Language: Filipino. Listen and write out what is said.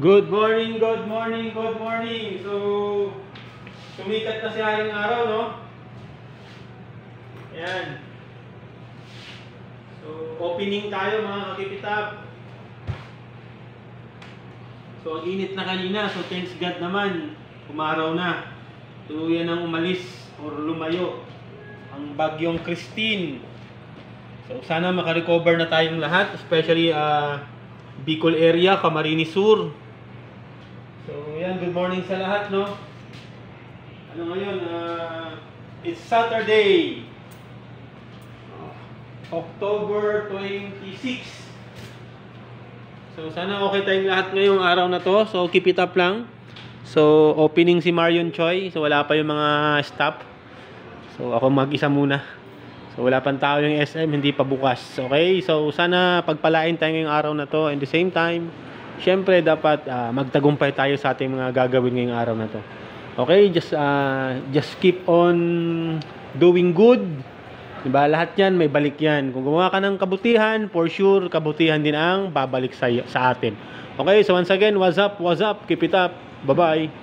Good morning, good morning, good morning. So, sumikat na si Haring Araw, no? Ayan. So, opening tayo mga kakikitab. So, ang init na kanina. So, thanks God naman. Umaraw na. Tuluyan ang umalis or lumayo ang bagyong Christine. So, sana makarecover na tayong lahat. Especially, Bicol area, Camarines Sur. So, yan, good morning sa lahat, no? Ano ngayon? It's Saturday, October 26. So, sana okay tayong lahat ngayong araw na to. So, keep it up lang. So, opening si Marion Choi. So, wala pa yung mga staff. So, ako mag-isa muna. So, wala pang tao yung SM, hindi pa bukas. Okay? So, sana pagpalain tayo ngayong araw na to. And the same time, syempre dapat magtagumpay tayo sa ating mga gagawin ngayong araw na to. Okay? Just keep on doing good. Diba? Lahat yan, may balik yan. Kung gumawa ka ng kabutihan, for sure, kabutihan din ang babalik sa atin. Okay? So once again, what's up? Keep it up. Bye-bye.